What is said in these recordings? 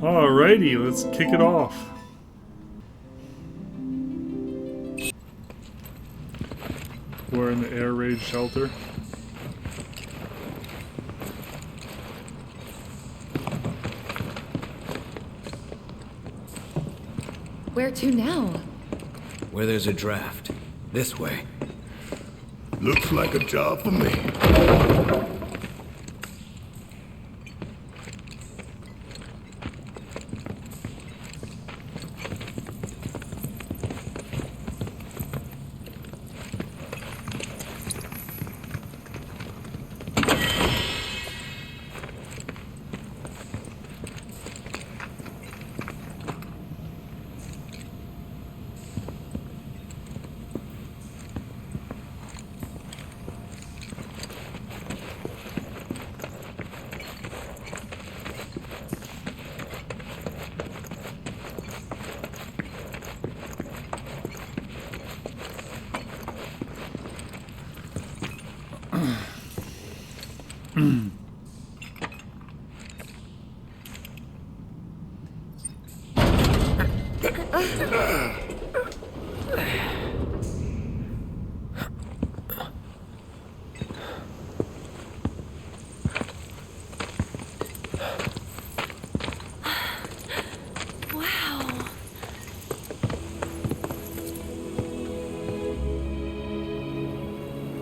Alrighty, let's kick it off. We're in the air raid shelter. Where to now? Where there's a draft. This way. Looks like a job for me.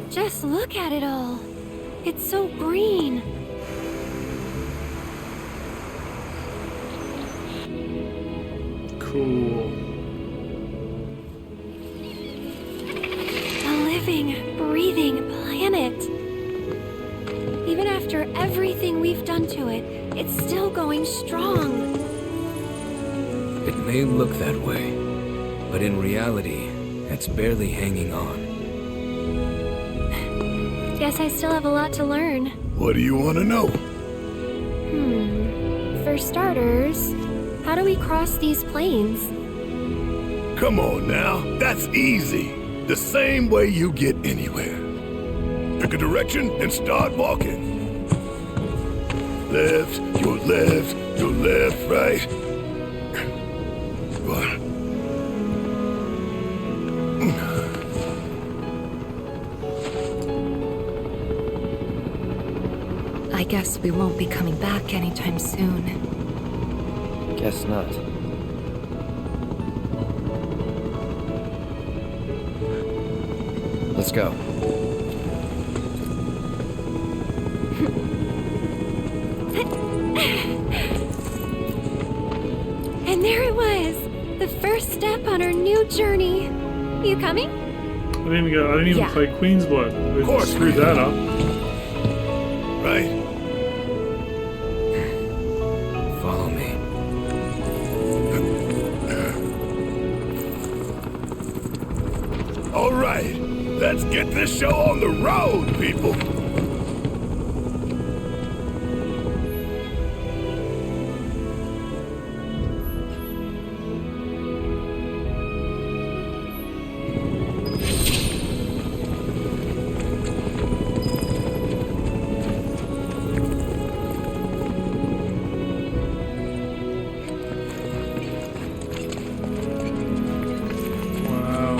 Just look at it all. It's so green. Cool. A living, breathing planet. Even after everything we've done to it, it's still going strong. It may look that way, but in reality, it's barely hanging on. Guess I still have a lot to learn. What do you want to know? For starters, how do we cross these plains? Come on now, that's easy. The same way you get anywhere. Pick a direction and start walking. Left, your left, your left, right. What? I guess we won't be coming back anytime soon. Guess not. Let's go. And there it was, the first step on our new journey. You coming? I didn't even play Queen's Blood. They Of course screwed we that do. up. Right? Follow me. All right, let's get this show on the road, people. Wow.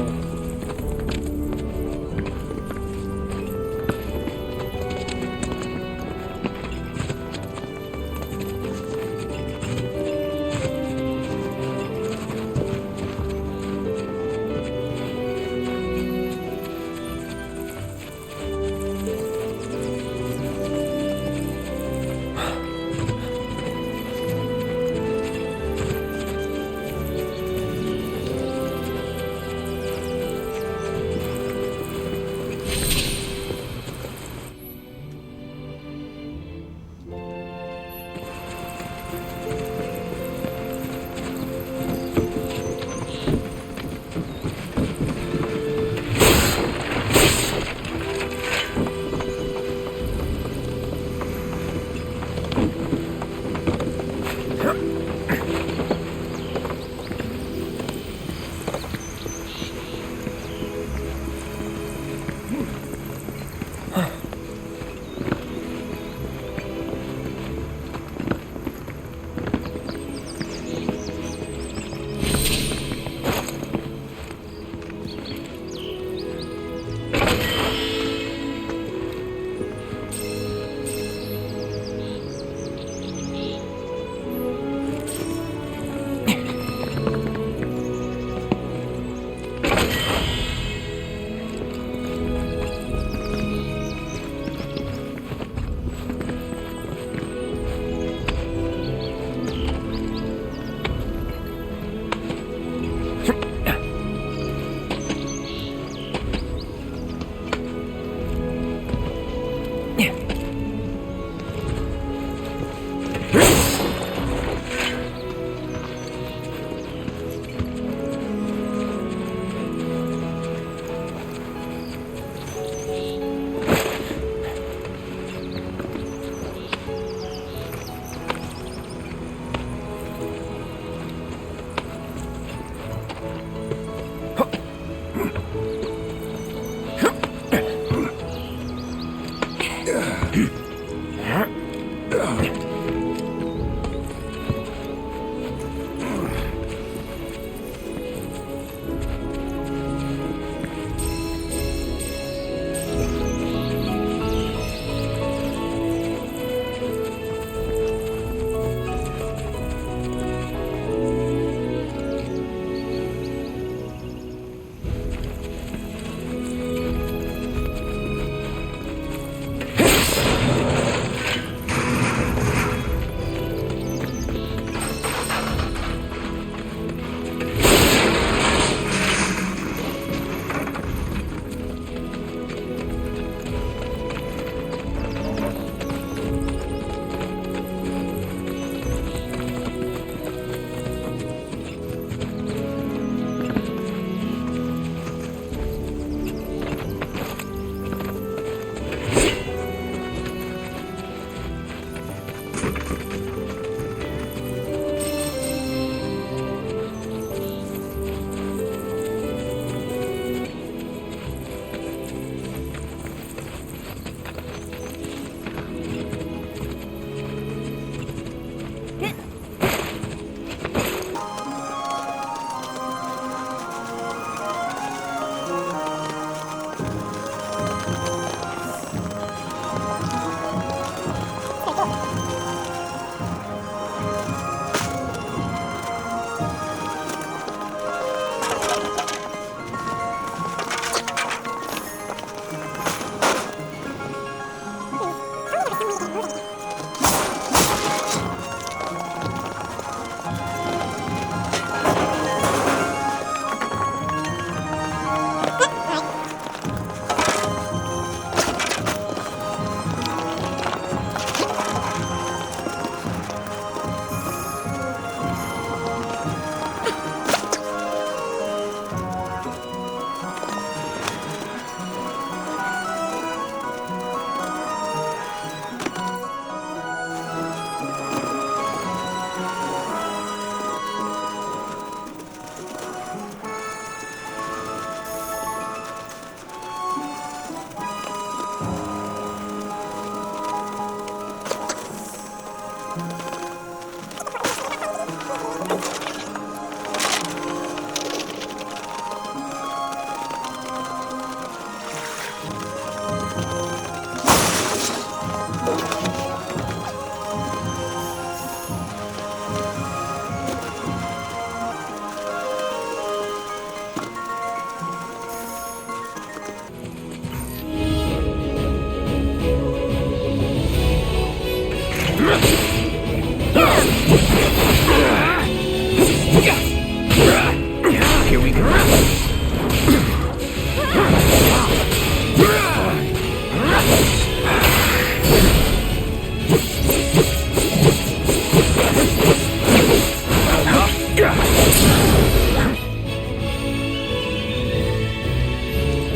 Here we go.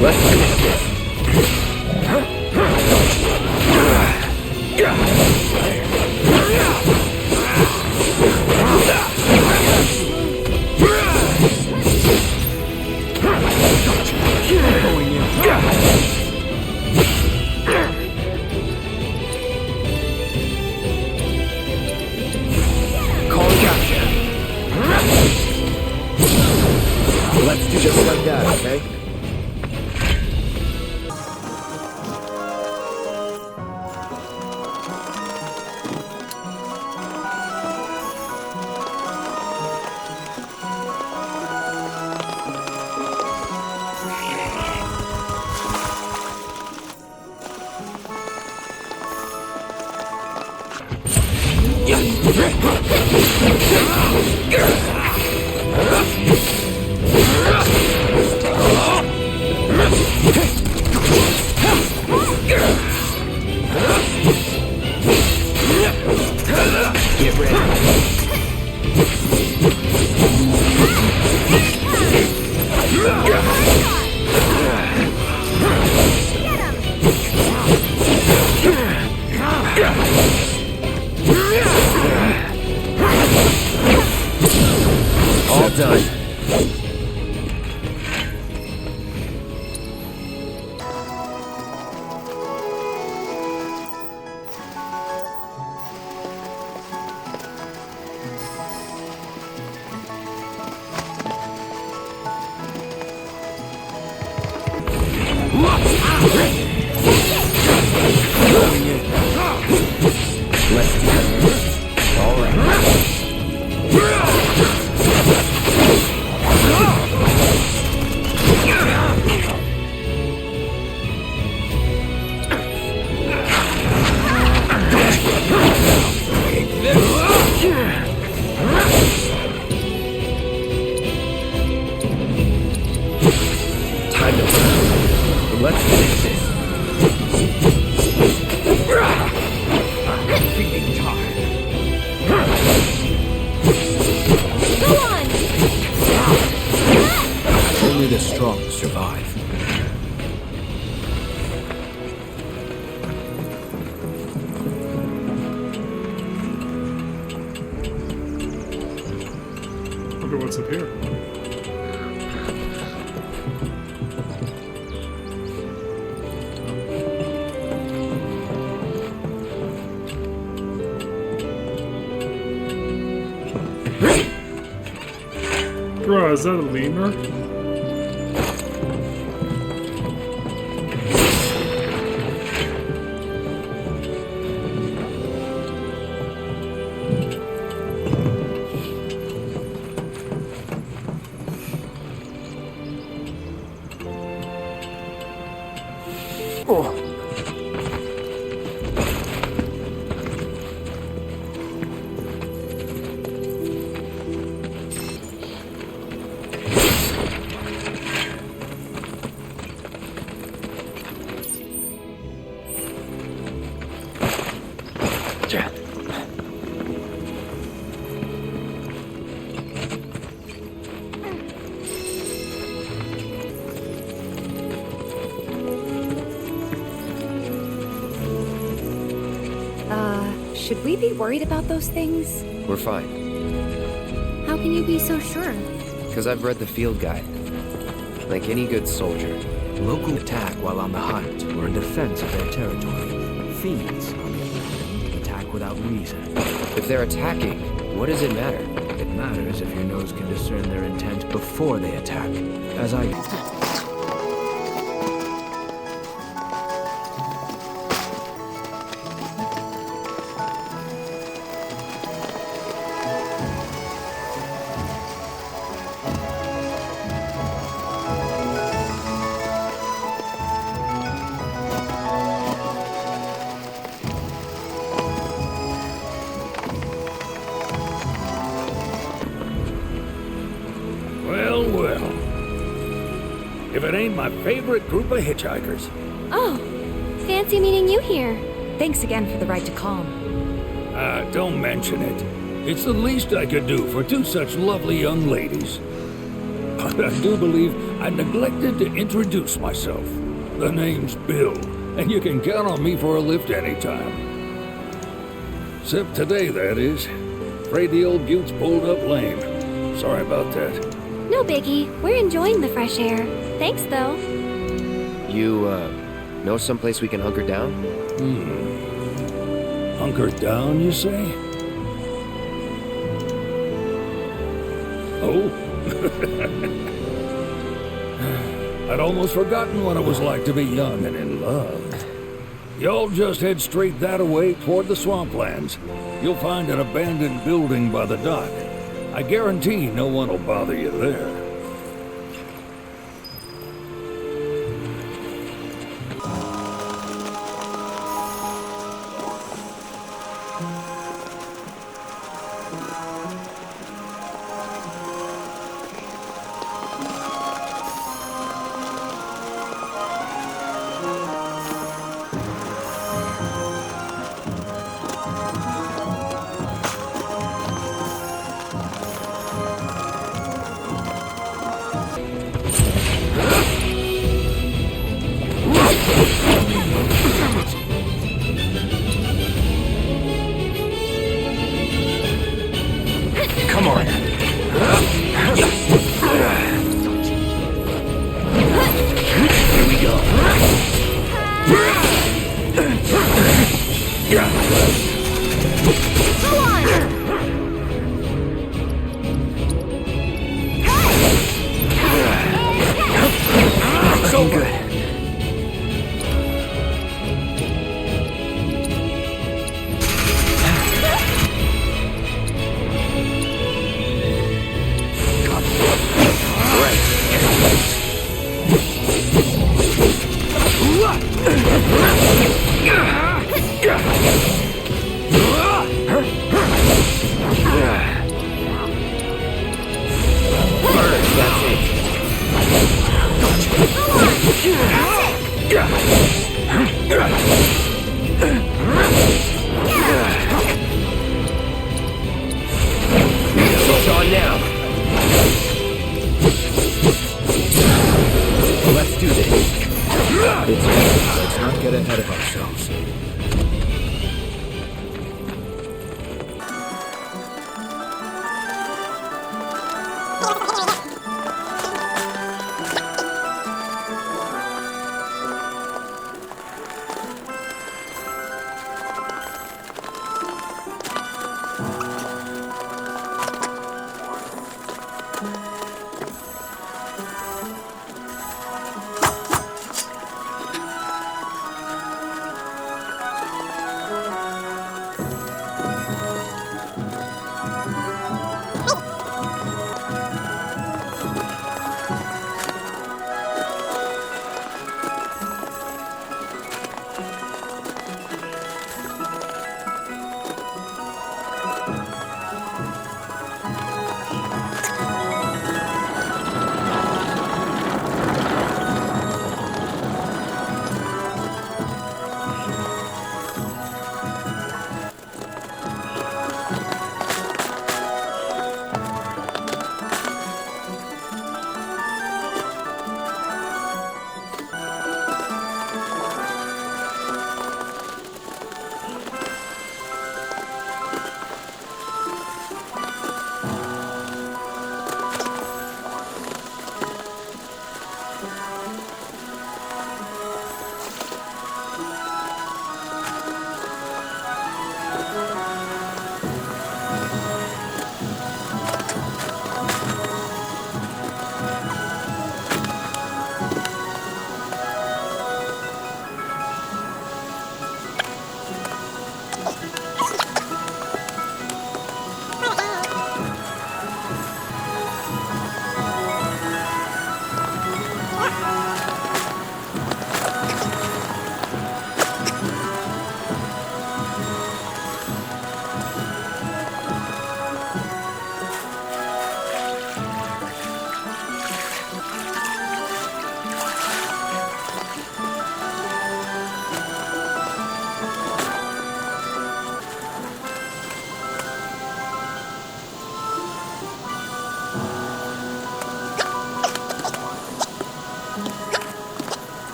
Let's finish this. Let's do just like that, okay? Get ready. All done. Let's do it. All right. Time to run. Let's finish this. I'm feeling tired. Go on! Only the strong survive. Wonder what's up here. Bro, is that a lemur? Should we be worried about those things? We're fine. How can you be so sure? Because I've read the field guide. Like any good soldier. Local attack while on the hunt or in defense of their territory. Fiends, on the other hand, attack without reason. If they're attacking, What does it matter? It matters if your nose can discern their intent before they attack. As I... Well, well. If it ain't my favorite group of hitchhikers. Oh, fancy meeting you here. Thanks again for the ride to Kalm. Don't mention it. It's the least I could do for two such lovely young ladies. But I do believe I neglected to introduce myself. The name's Bill, and you can count on me for a lift anytime. Except today, that is. Afraid the old bute's pulled up lame. Sorry about that. No biggie. We're enjoying the fresh air. Thanks, though. You, know someplace we can hunker down? Hunker down, you say? Oh? I'd almost forgotten what it was like to be young and in love. Y'all just head straight that away toward the swamplands. You'll find an abandoned building by the dock. I guarantee no one will bother you there. Come on. Here we go. Go on! So good. It's on now. Let's do this. Let's not get ahead of ourselves.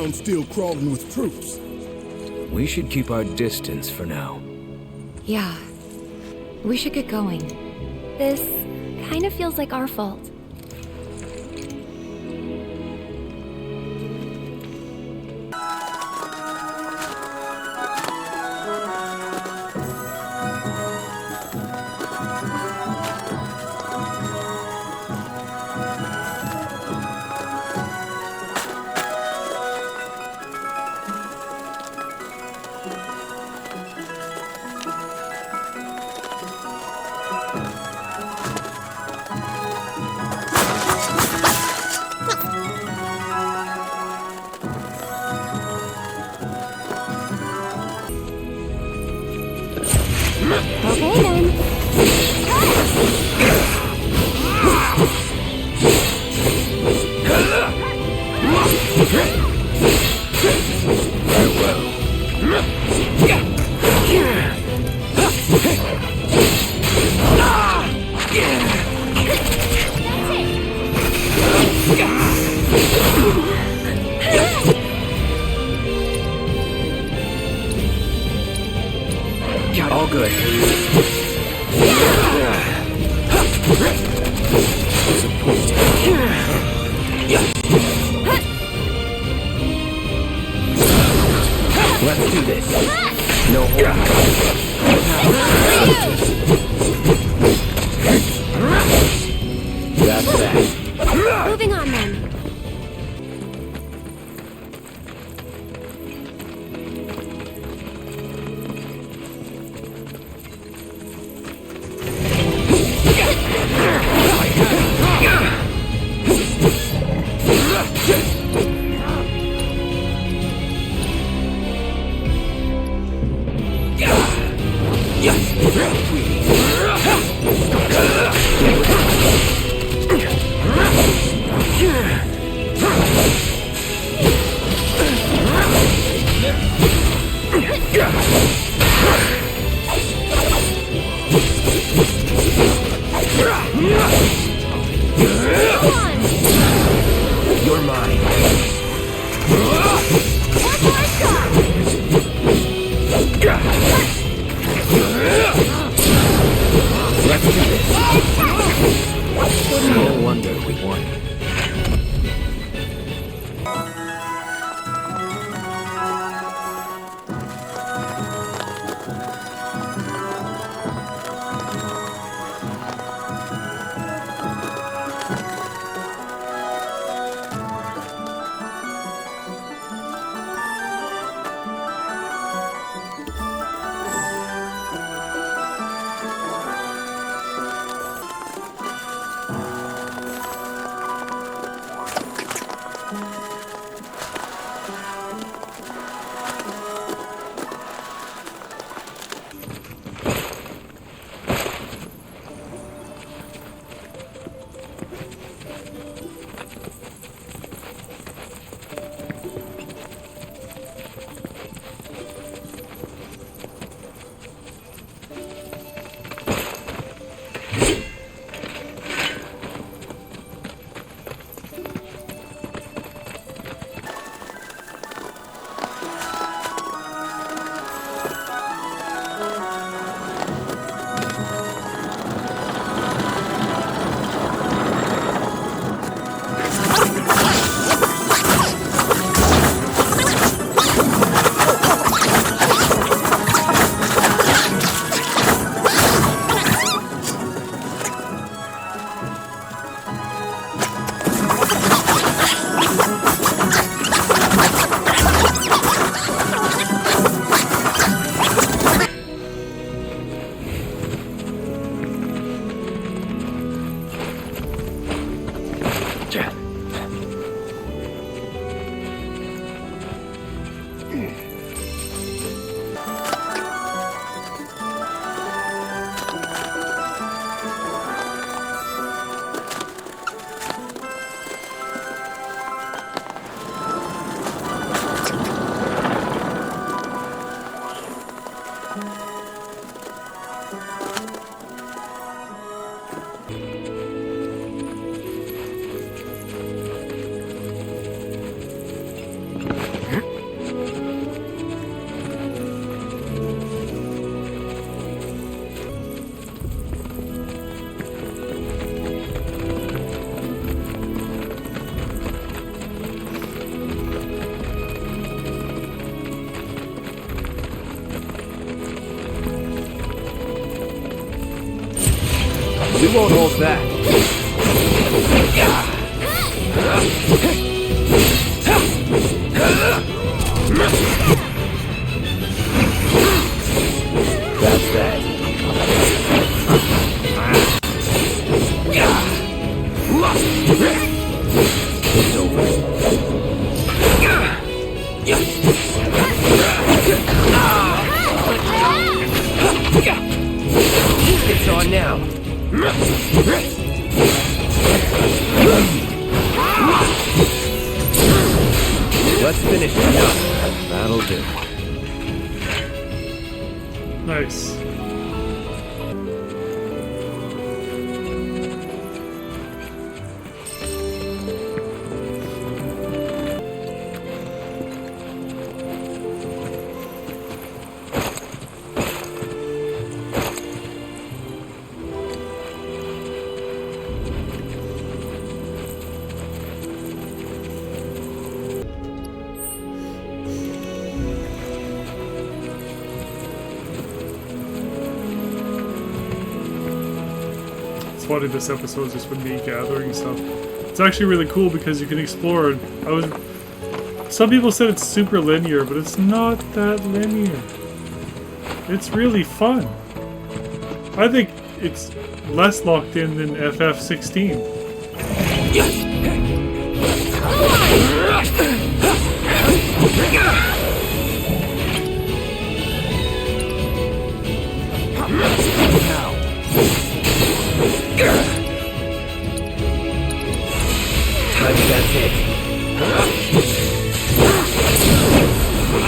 town still crawling with troops. We should keep our distance for now. Yeah. We should get going. This kind of feels like our fault. Okay then. All good. Let's do this. No That's that. Moving on then. You're mine. Let's go! We won't hold back. That's that. It's over. It's on now. Let's finish it up. That'll do. Nice. Funny this episode just with me gathering stuff. It's actually really cool because you can explore. Some people said it's super linear, but it's not that linear. It's really fun. I think it's less locked in than FF16. Time to get hit.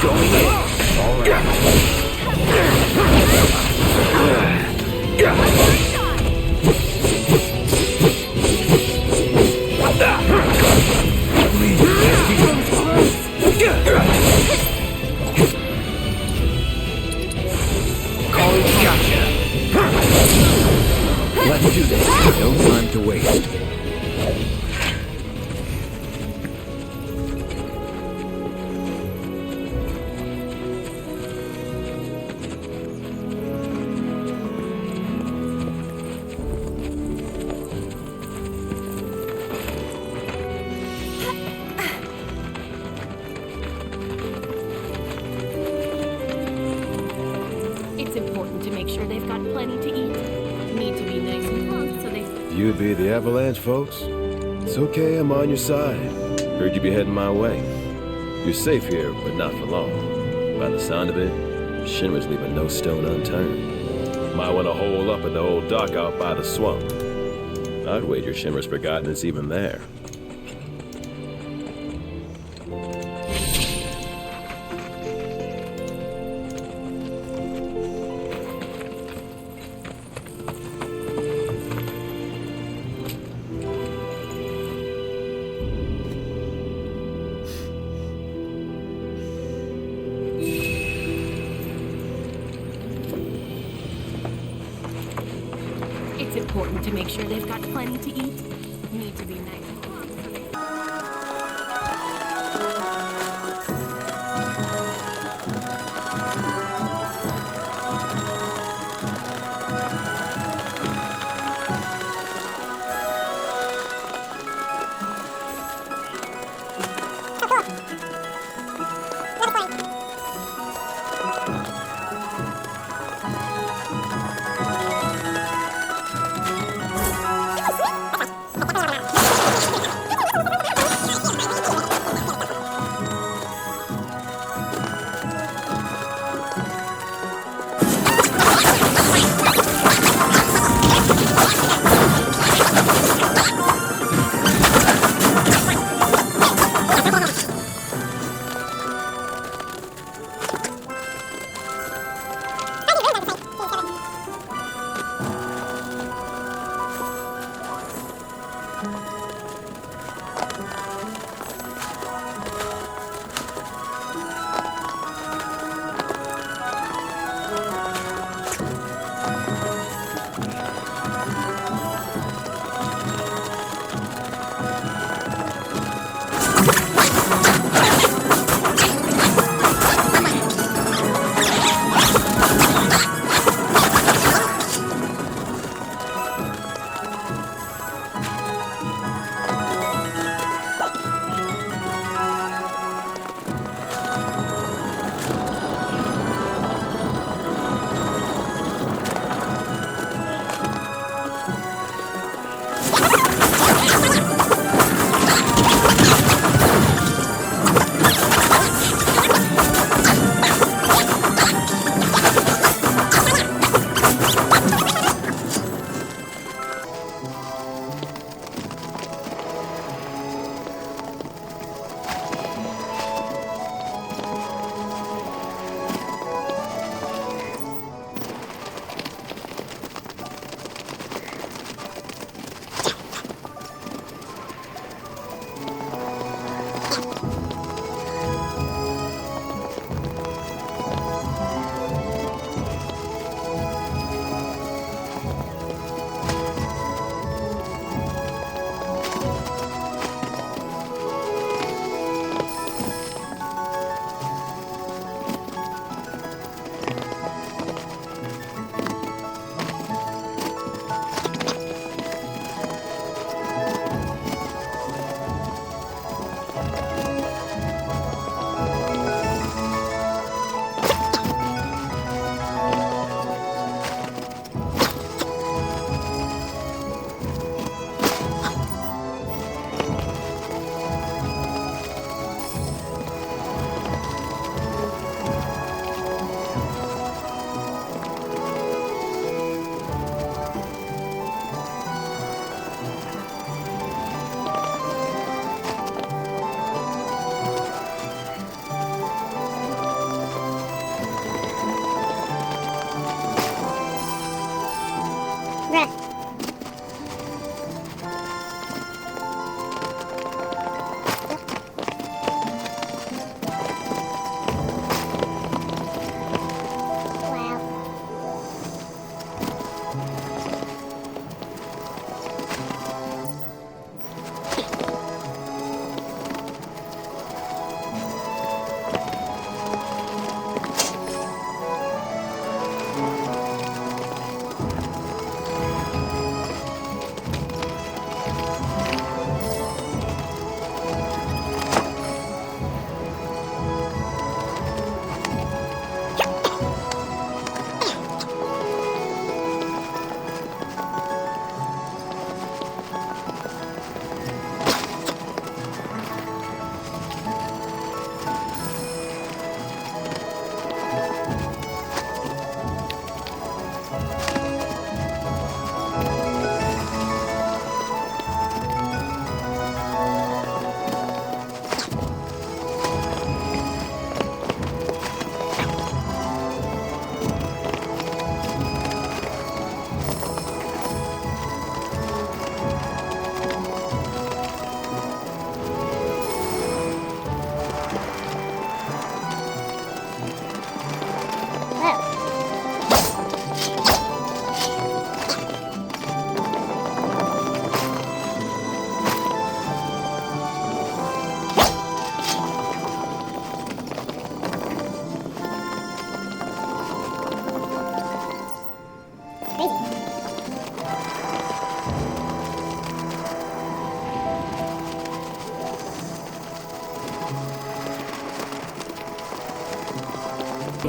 Going in. All right. Calling gotcha. Let's do this. No time to waste. It's important to make sure they've got plenty to eat. Need to be nice and close so they... You be the Avalanche, folks? It's okay, I'm on your side. Heard you be heading my way. You're safe here, but not for long. By the sound of it, Shinra's leaving no stone unturned. Might want to hole up at the old dock out by the swamp. I'd wager Shinra's forgotten it's even there. It's important to make sure they've got plenty to eat. Need to be nice and close so they...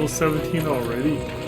level 17 already.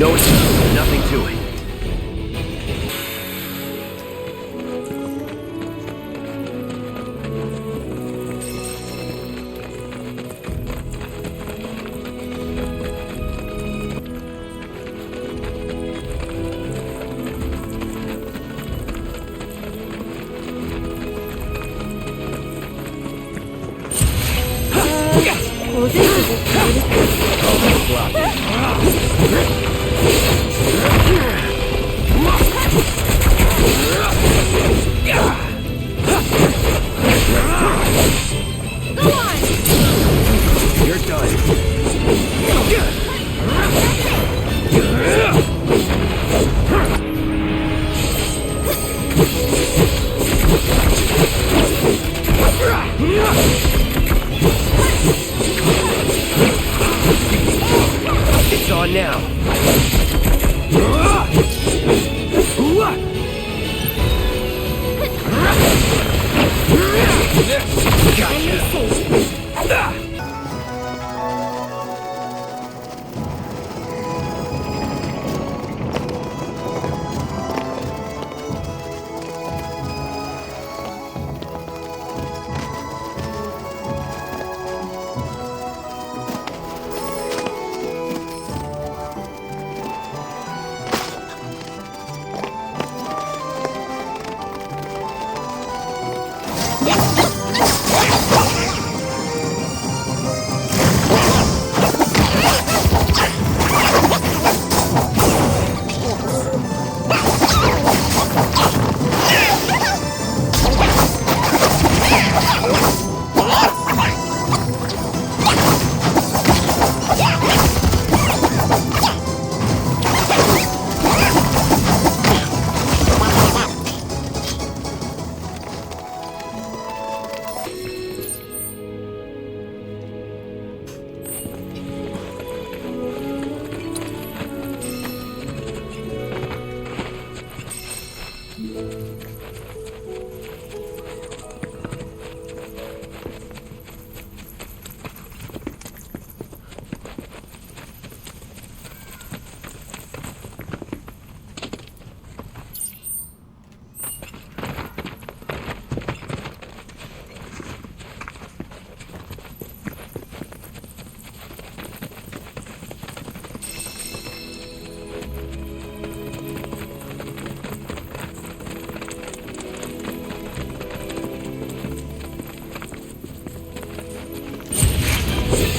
No, it's nothing to it. Well, this is You're done. on now.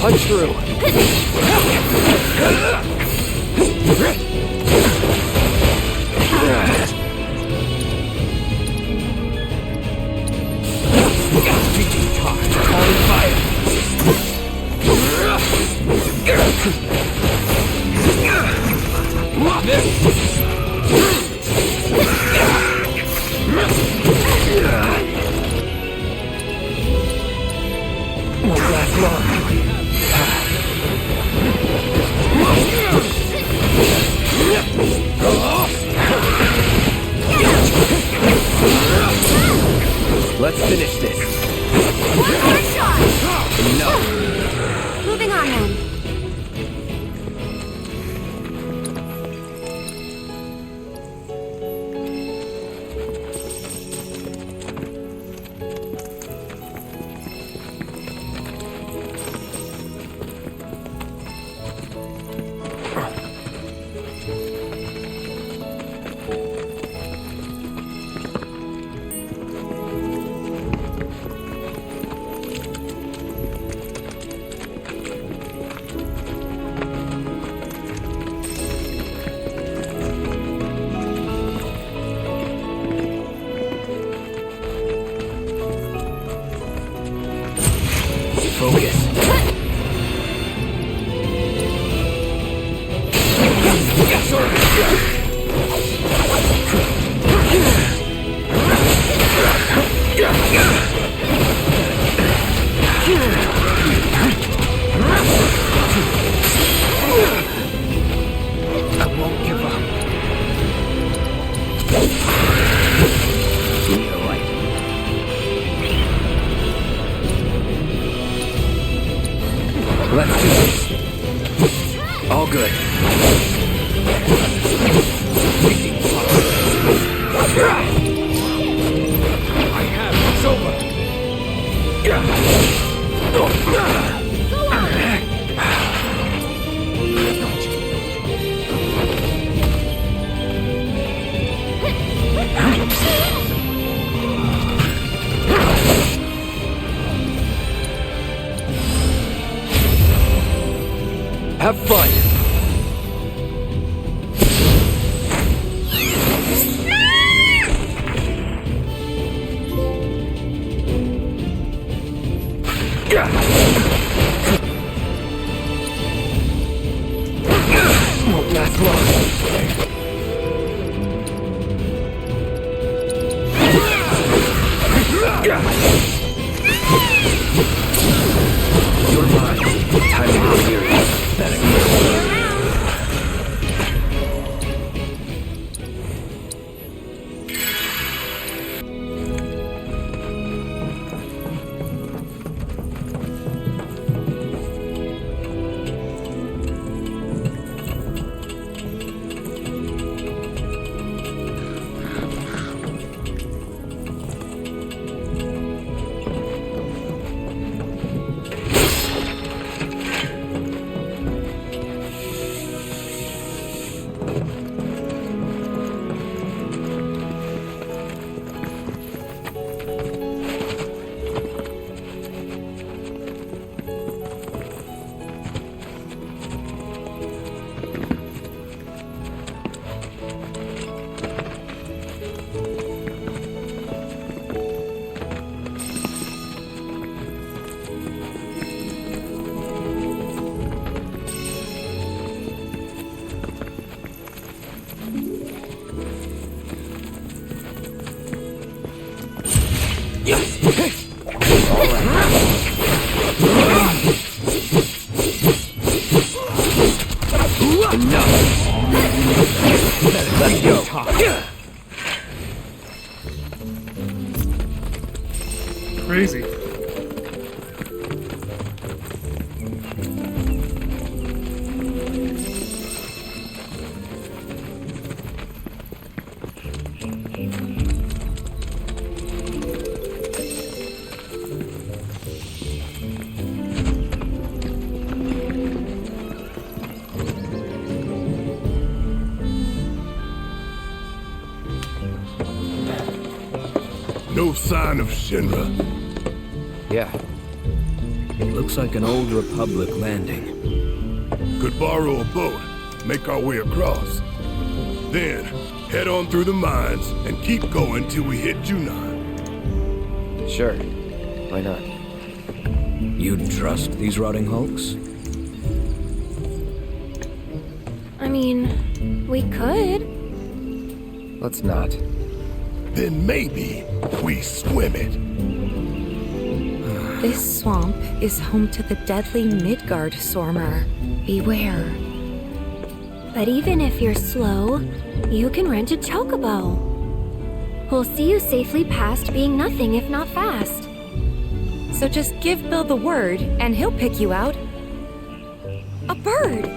Punch through. Won't last long. Let's finish this. One more shot! No. Moving on then. Focus. I won't give up. Give me the light. Let's do this. All good. I have it's over. Have fun. Won't last long. You're mine. Time to go serious. No sign of Shinra. Yeah. It looks like an old Republic landing. Could borrow a boat, make our way across. Then, head on through the mines and keep going till we hit Junon. Sure. Why not? You'd trust these rotting hulks? I mean, we could. Let's not. Then maybe we swim it. This swamp is home to the deadly Midgar Swarmer. Beware. But even if you're slow, you can rent a chocobo. We'll see you safely past being nothing if not fast. So just give Bill the word, and he'll pick you out. A bird!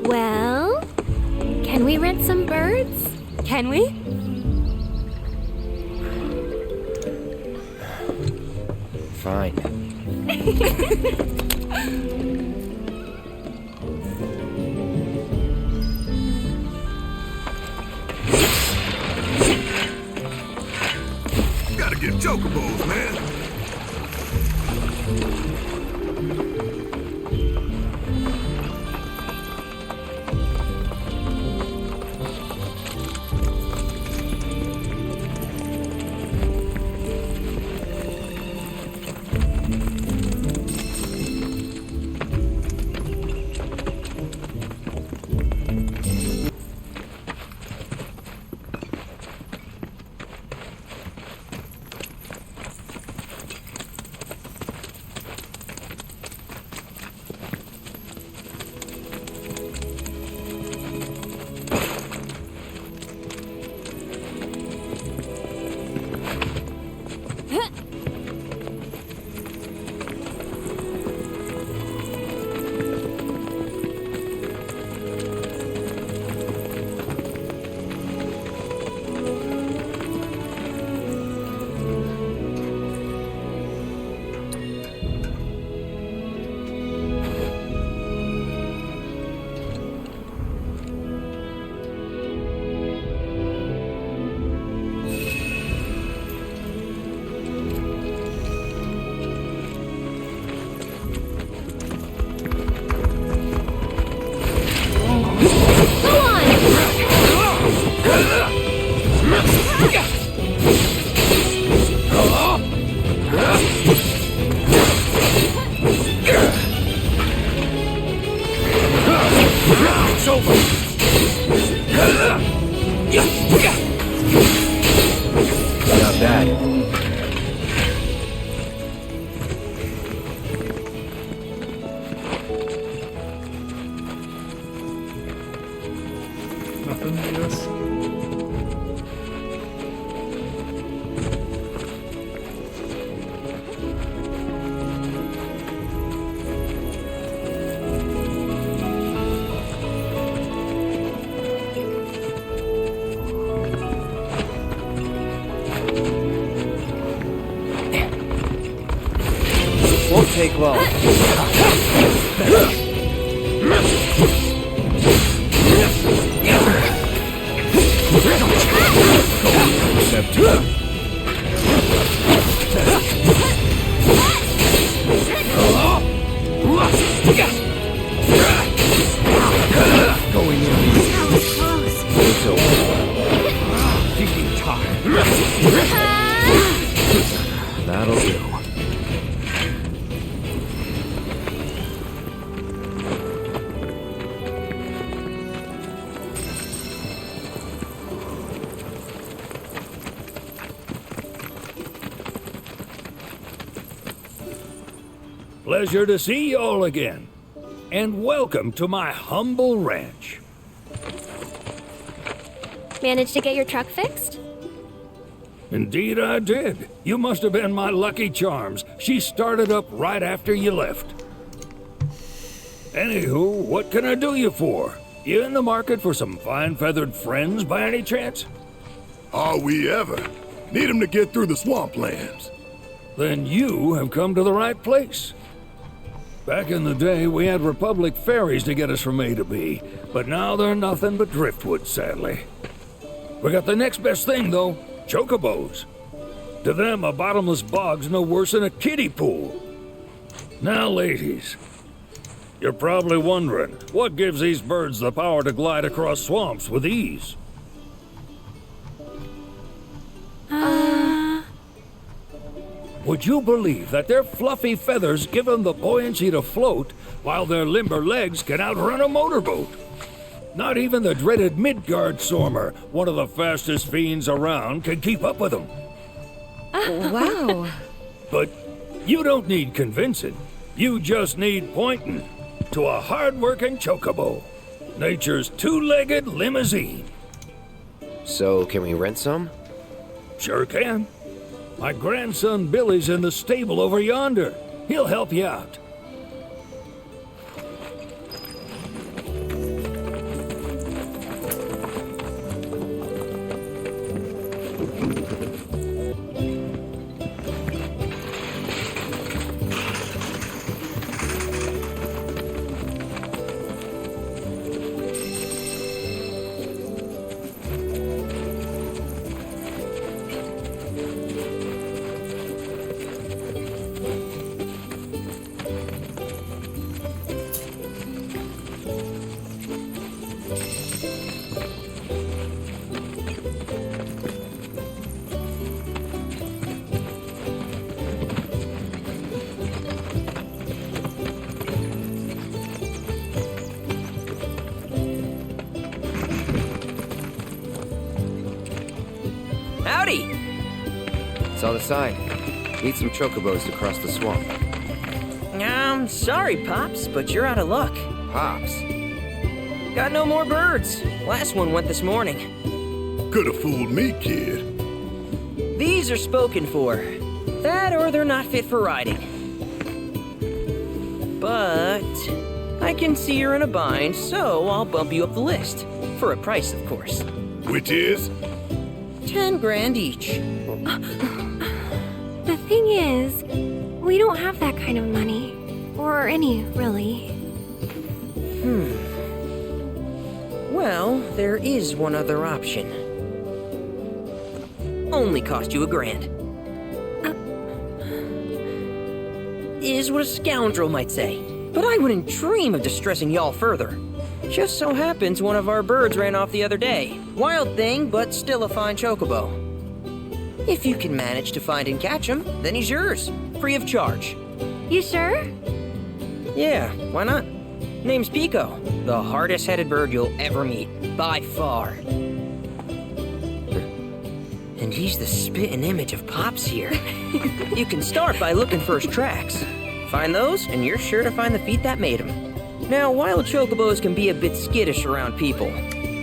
Well, can we rent some birds? Can we? Fine. Gotta get chocobos, man. Not bad. Nothing, I guess. Won't take long. Going in. That was close. It's over. Kicking time. That'll do. Pleasure to see you all again. And welcome to my humble ranch. Managed to get your truck fixed? Indeed I did. You must have been my lucky charms. She started up right after you left. Anywho, what can I do you for? You in the market for some fine feathered friends by any chance? Are we ever? Need 'em to get through the swamplands. Then you have come to the right place. Back in the day, we had Republic ferries to get us from A to B, but now they're nothing but driftwood, sadly. We got the next best thing, though. Chocobos. To them, a bottomless bog's no worse than a kiddie pool. Now, ladies, you're probably wondering, what gives these birds the power to glide across swamps with ease? Would you believe that their fluffy feathers give them the buoyancy to float, while their limber legs can outrun a motorboat? Not even the dreaded Midgar Sormer, one of the fastest fiends around, can keep up with them. Wow. But you don't need convincing. You just need pointing to a hard-working chocobo. Nature's two-legged limousine. So, can we rent some? Sure can. My grandson Billy's in the stable over yonder. He'll help you out. Howdy! It's on the side. Need some chocobos to cross the swamp. I'm sorry, Pops, but you're out of luck. Pops. Got no more birds. Last one went this morning. Could have fooled me, kid. These are spoken for. That or they're not fit for riding. But I can see you're in a bind, so I'll bump you up the list. For a price, of course. Which is? 10 grand each. The thing is, we don't have that kind of money. Or any, really. Well, there is one other option. Only cost you $1,000. Is what a scoundrel might say. But I wouldn't dream of distressing y'all further. Just so happens one of our birds ran off the other day. Wild thing, but still a fine chocobo. If you can manage to find and catch him, then he's yours. Free of charge. You sure? Yeah, why not? Name's Pico, the hardest-headed bird you'll ever meet, by far. And he's the spitting image of Pops here. You can start by looking for his tracks. Find those, and you're sure to find the feet that made him. Now, wild chocobos can be a bit skittish around people,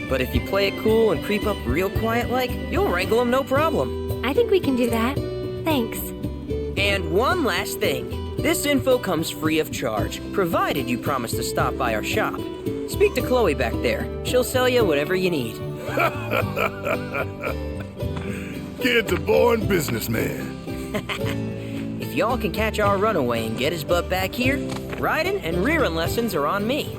but if you play it cool and creep up real quiet-like, you'll wrangle them no problem. I think we can do that. Thanks. And one last thing. This info comes free of charge, provided you promise to stop by our shop. Speak to Chloe back there. She'll sell you whatever you need. Kid's a born businessman. If y'all can catch our runaway and get his butt back here, riding and rearing lessons are on me.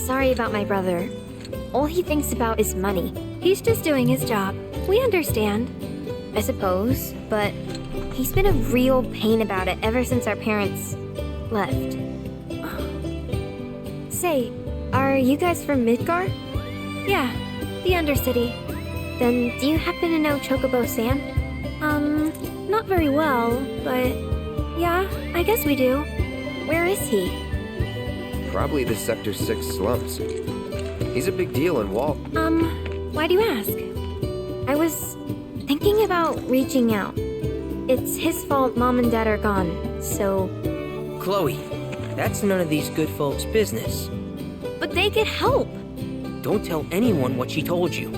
Sorry about my brother. All he thinks about is money. He's just doing his job. We understand. I suppose, but he's been a real pain about it ever since our parents left. Say, are you guys from Midgar? Yeah, the Undercity. Then do you happen to know Chocobo Sam? Not very well, but yeah, I guess we do. Where is he? Probably the Sector 6 slums. He's a big deal in Walt. Why do you ask? I was thinking about reaching out. It's his fault Mom and Dad are gone, so... Chloe, that's none of these good folks' business. But they could help! Don't tell anyone what she told you.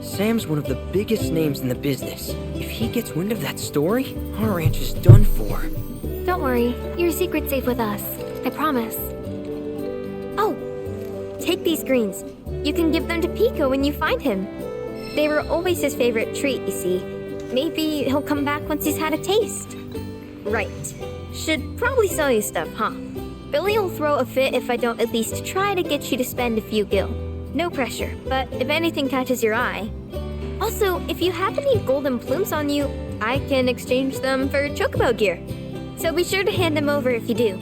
Sam's one of the biggest names in the business. If he gets wind of that story, our ranch is done for. Don't Don't worry, your secret's safe with us. I promise. Oh, take these greens. You can give them to Pico when you find him. They were always his favorite treat, you see. Maybe he'll come back once he's had a taste. Right. Should probably sell you stuff, huh? Billy'll throw a fit if I don't at least try to get you to spend a few gil. No pressure, but if anything catches your eye. Also, if you have any golden plumes on you, I can exchange them for chocobo gear. So be sure to hand them over if you do.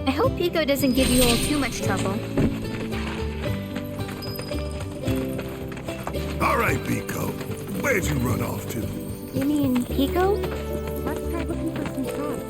I hope Pico doesn't give you all too much trouble. All right, Pico. Where'd you run off to? You mean Pico? Let's try looking for some frogs.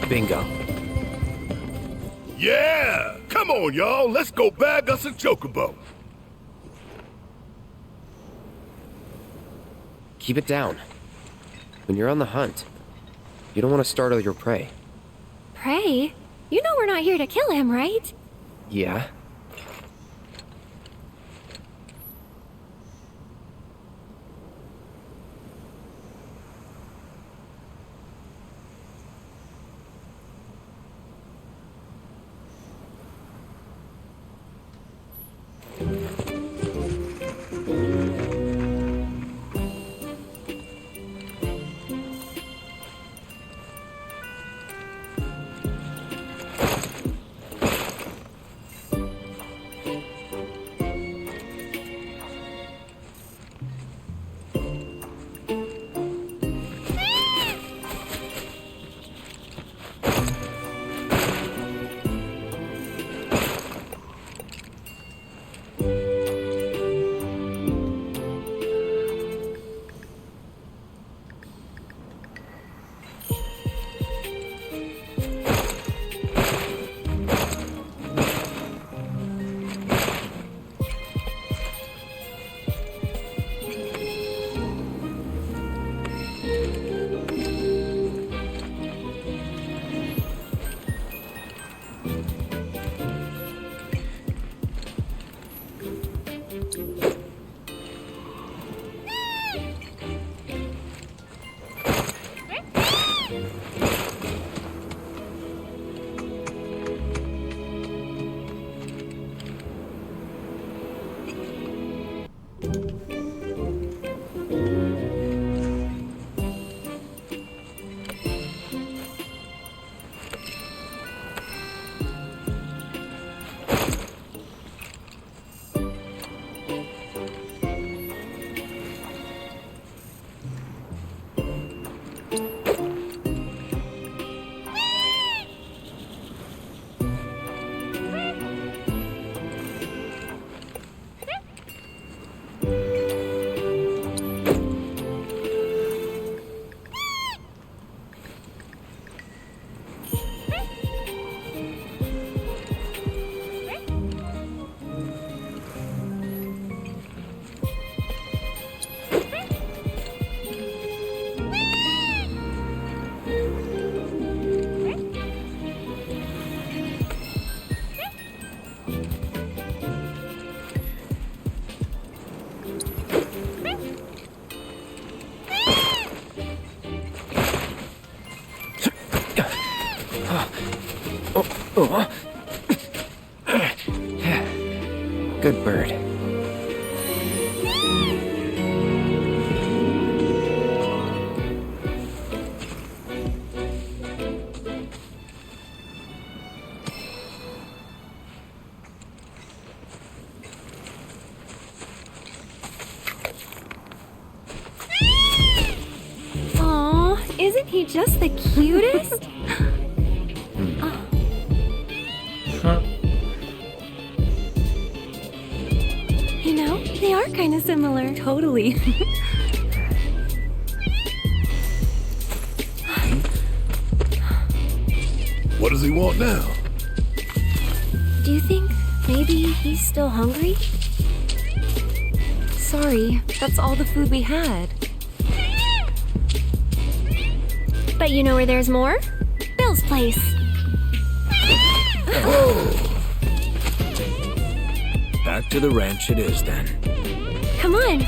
Bingo. Yeah! Come on, y'all. Let's go bag us a chocobo. Keep it down. When you're on the hunt, you don't want to startle your prey. Prey? You know we're not here to kill him, right? Yeah? Good bird. Aw, isn't he just the cutest? You know, they are kind of similar. Totally. What does he want now? Do you think maybe he's still hungry? Sorry, that's all the food we had. But you know where there's more? Bill's place. Back to the ranch it is then. Come on.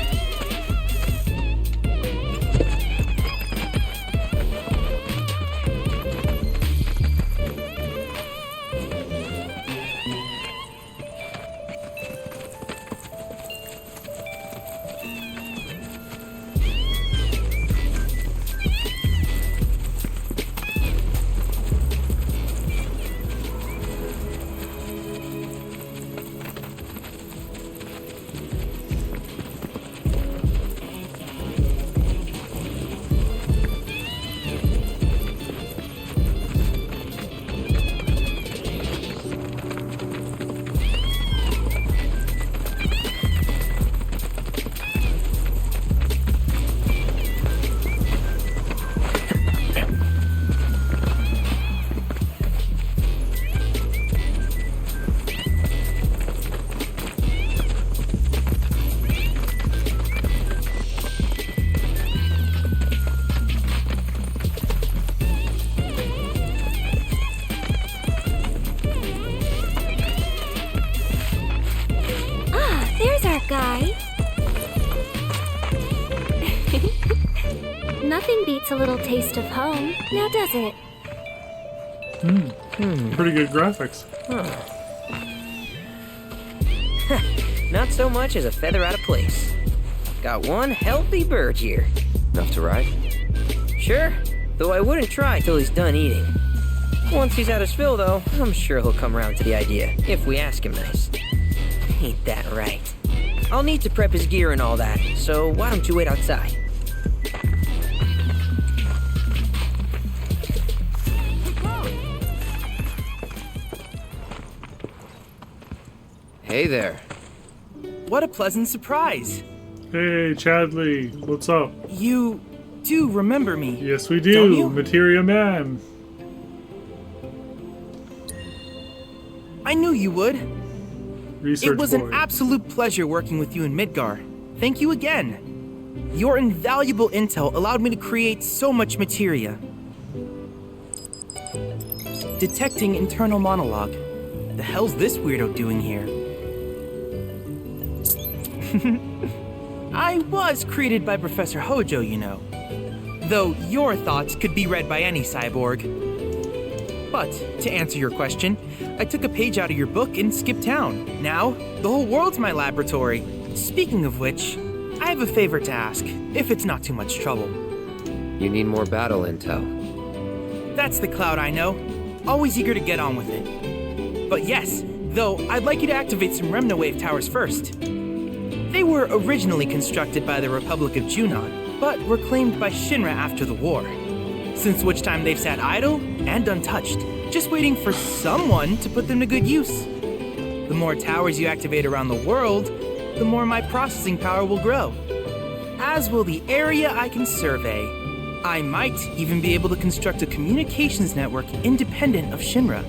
Guy. Nothing beats a little taste of home, now does it? Pretty good graphics. Not so much as a feather out of place. Got one healthy bird here. Enough to ride? Sure, though I wouldn't try till he's done eating. Once he's had his fill, though, I'm sure he'll come around to the idea, if we ask him nice. Ain't that right? I'll need to prep his gear and all that, so why don't you wait outside? Hey there. What a pleasant surprise. Hey, Chadley, what's up? You do remember me. Yes, we Don't do. you? Materia Man. I knew you would. Research It was boy. an absolute pleasure working with you in Midgar. Thank you again. Your invaluable intel allowed me to create so much materia. Detecting internal monologue. The hell's this weirdo doing here? I was created by Professor Hojo, you know. Though your thoughts could be read by any cyborg. But, to answer your question, I took a page out of your book and skipped town. Now, the whole world's my laboratory. Speaking of which, I have a favor to ask, if it's not too much trouble. You need more battle intel. That's the Cloud I know. Always eager to get on with it. But yes, though, I'd like you to activate some Remnawave towers first. They were originally constructed by the Republic of Junon, but were claimed by Shinra after the war. Since which time they've sat idle and untouched, just waiting for someone to put them to good use. The more towers you activate around the world, the more my processing power will grow. As will the area I can survey. I might even be able to construct a communications network independent of Shinra.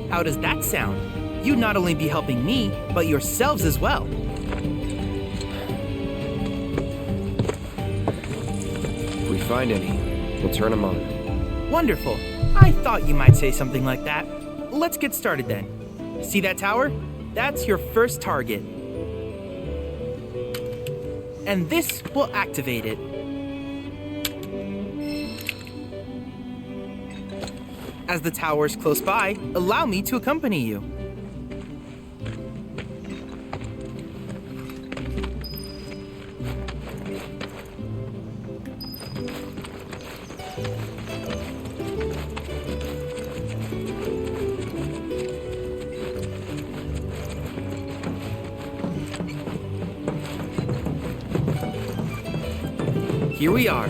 How does that sound? You'd not only be helping me, but yourselves as well. If we find any, we'll turn them on. Wonderful. I thought you might say something like that. Let's get started then. See that tower? That's your first target. And this will activate it. As the tower is close by, allow me to accompany you. Here we are.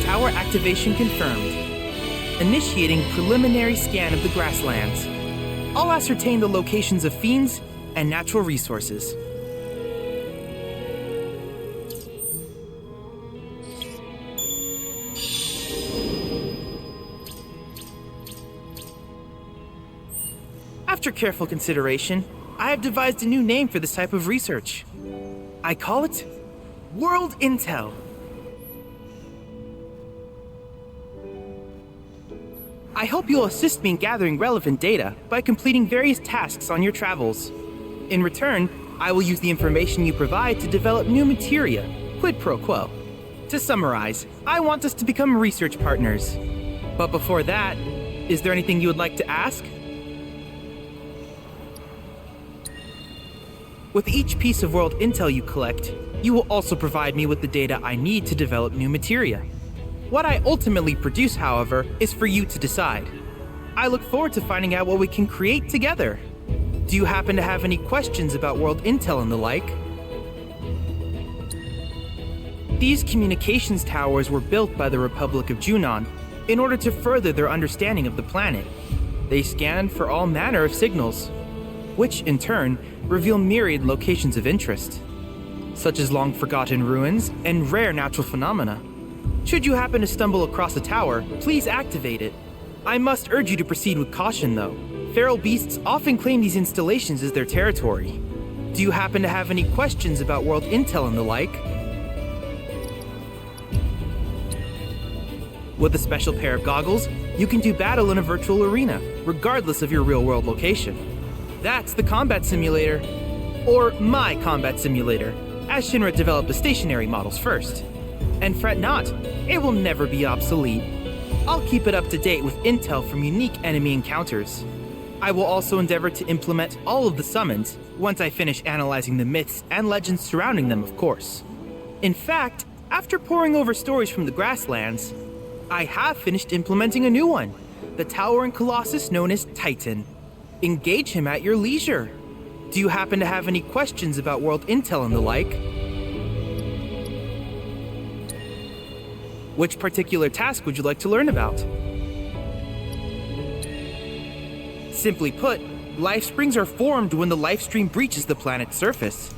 Tower activation confirmed. Initiating preliminary scan of the grasslands. I'll ascertain the locations of fiends and natural resources. After careful consideration, I have devised a new name for this type of research. I call it World Intel. I hope you'll assist me in gathering relevant data by completing various tasks on your travels. In return, I will use the information you provide to develop new materia, quid pro quo. To summarize, I want us to become research partners. But before that, is there anything you would like to ask? With each piece of world intel you collect, you will also provide me with the data I need to develop new materia. What I ultimately produce, however, is for you to decide. I look forward to finding out what we can create together. Do you happen to have any questions about world intel and the like? These communications towers were built by the Republic of Junon in order to further their understanding of the planet. They scan for all manner of signals, which in turn reveal myriad locations of interest, such as long-forgotten ruins and rare natural phenomena. Should you happen to stumble across a tower, please activate it. I must urge you to proceed with caution, though. Feral beasts often claim these installations as their territory. Do you happen to have any questions about world intel and the like? With a special pair of goggles, you can do battle in a virtual arena, regardless of your real-world location. That's the combat simulator. Or my combat simulator, as Shinra developed the stationary models first. And fret not, it will never be obsolete. I'll keep it up to date with intel from unique enemy encounters. I will also endeavor to implement all of the summons once I finish analyzing the myths and legends surrounding them, of course. In fact, after poring over stories from the grasslands, I have finished implementing a new one, the towering colossus known as Titan. Engage him at your leisure. Do you happen to have any questions about world intel and the like? Which particular task would you like to learn about? Simply put, life springs are formed when the life stream breaches the planet's surface.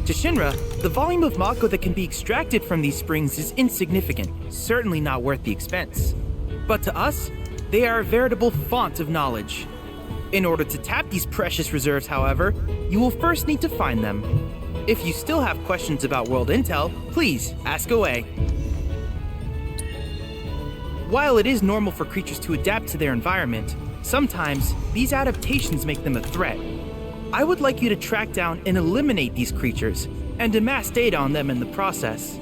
To Shinra, the volume of Mako that can be extracted from these springs is insignificant, certainly not worth the expense. But to us, they are a veritable font of knowledge. In order to tap these precious reserves, however, you will first need to find them. If you still have questions about world intel, please ask away. While it is normal for creatures to adapt to their environment, sometimes these adaptations make them a threat. I would like you to track down and eliminate these creatures, and amass data on them in the process.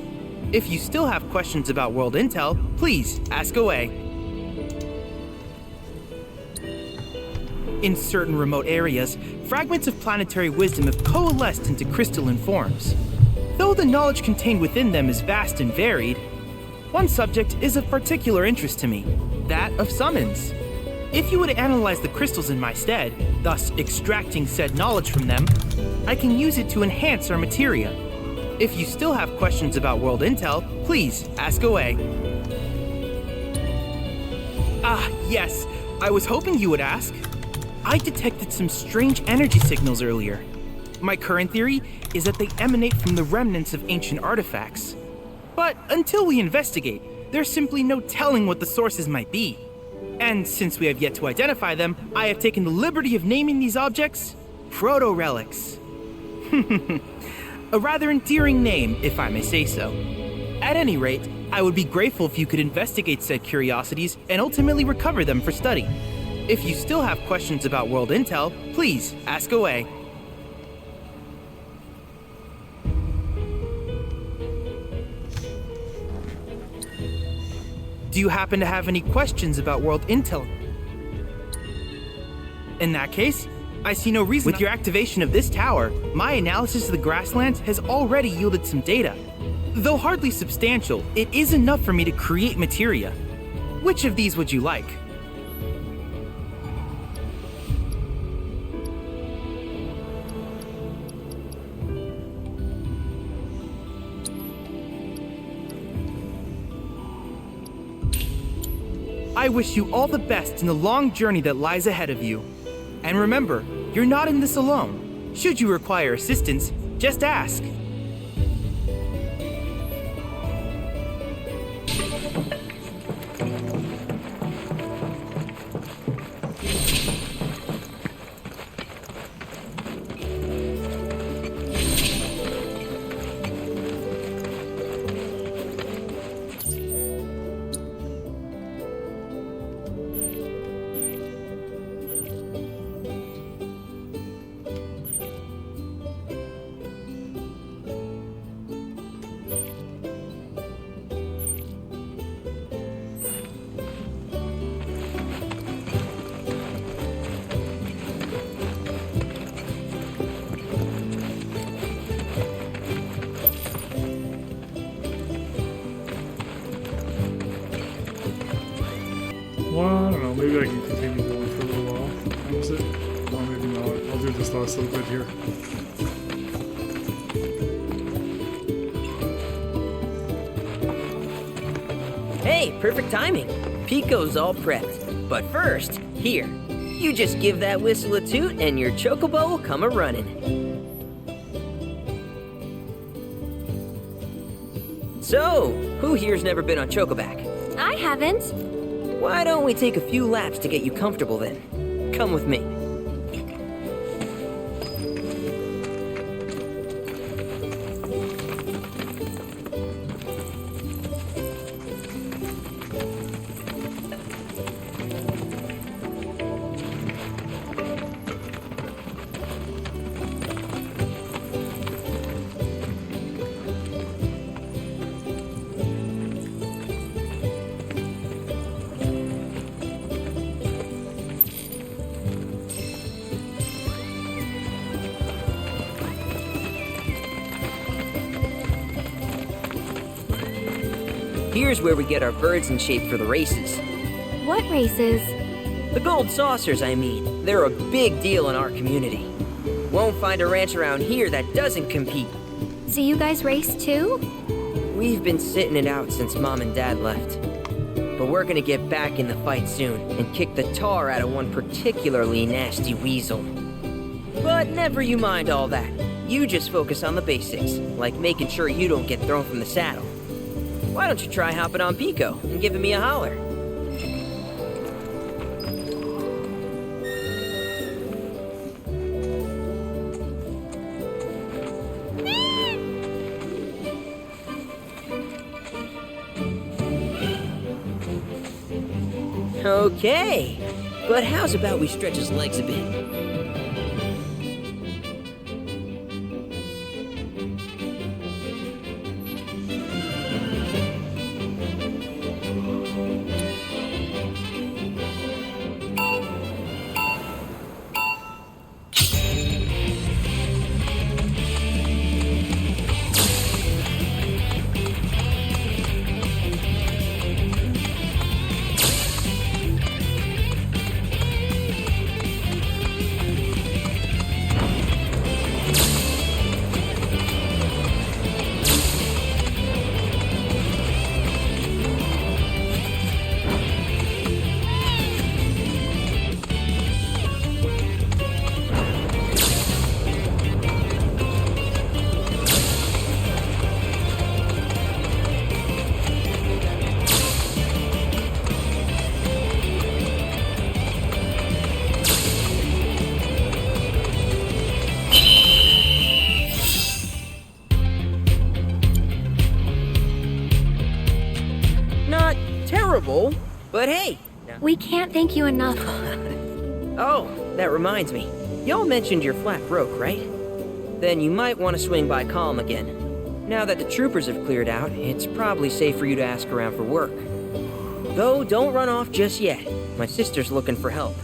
If you still have questions about world intel, please ask away. In certain remote areas, fragments of planetary wisdom have coalesced into crystalline forms. Though the knowledge contained within them is vast and varied, one subject is of particular interest to me, that of summons. If you would analyze the crystals in my stead, thus extracting said knowledge from them, I can use it to enhance our materia. If you still have questions about world intel, please ask away. Ah, yes, I was hoping you would ask. I detected some strange energy signals earlier. My current theory is that they emanate from the remnants of ancient artifacts. But until we investigate, there's simply no telling what the sources might be. And since we have yet to identify them, I have taken the liberty of naming these objects proto-relics. A rather endearing name, if I may say so. At any rate, I would be grateful if you could investigate said curiosities and ultimately recover them for study. If you still have questions about world intel, please ask away. Do you happen to have any questions about world intel? In that case, I see no reason. With your activation of this tower, my analysis of the grasslands has already yielded some data. Though hardly substantial, it is enough for me to create materia. Which of these would you like? I wish you all the best in the long journey that lies ahead of you. And remember, you're not in this alone. Should you require assistance, just ask. Well, I don't know. Maybe I can continue going for a little while. That's it. Or maybe not. I'll do this last little bit here. Hey, perfect timing. Pico's all prepped. But first, here. You just give that whistle a toot and your chocobo will come a-running. So, who here's never been on Chocoback? I haven't. Why don't we take a few laps to get you comfortable then? Come with me. Here's where we get our birds in shape for the races. What races? The gold saucers, I mean. They're a big deal in our community. Won't find a ranch around here that doesn't compete. So you guys race too? We've been sitting it out since Mom and Dad left. But we're gonna get back in the fight soon and kick the tar out of one particularly nasty weasel. But never you mind all that. You just focus on the basics, like making sure you don't get thrown from the saddle. Why don't you try hopping on Pico and giving me a holler? Okay, but how's about we stretch his legs a bit? But hey! We can't thank you enough. Oh, that reminds me. Y'all mentioned your flat broke, right? Then you might want to swing by Kalm again. Now that the troopers have cleared out, it's probably safe for you to ask around for work. Though, don't run off just yet. My sister's looking for help.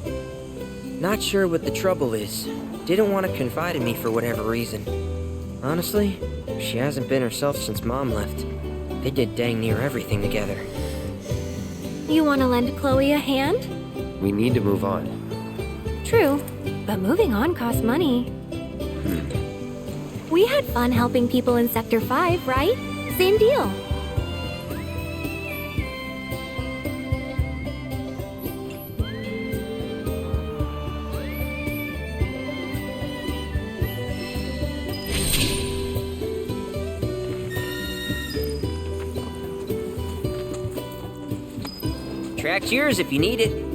Not sure what the trouble is. Didn't want to confide in me for whatever reason. Honestly, she hasn't been herself since Mom left. They did dang near everything together. You want to lend Chloe a hand? We need to move on. True, but moving on costs money. We had fun helping people in Sector 5, right? Same deal. Track's yours if you need it.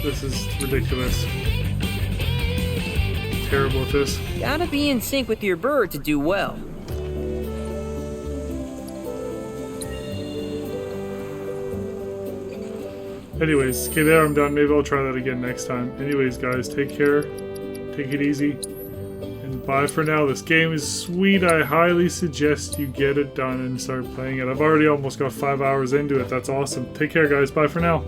This is ridiculous. Terrible at this. Gotta be in sync with your bird to do well. Anyways, okay, there I'm done. Maybe I'll try that again next time. Anyways, guys, take care. Take it easy. And bye for now. This game is sweet. I highly suggest you get it done and start playing it. I've already almost got 5 hours into it. That's awesome. Take care, guys. Bye for now.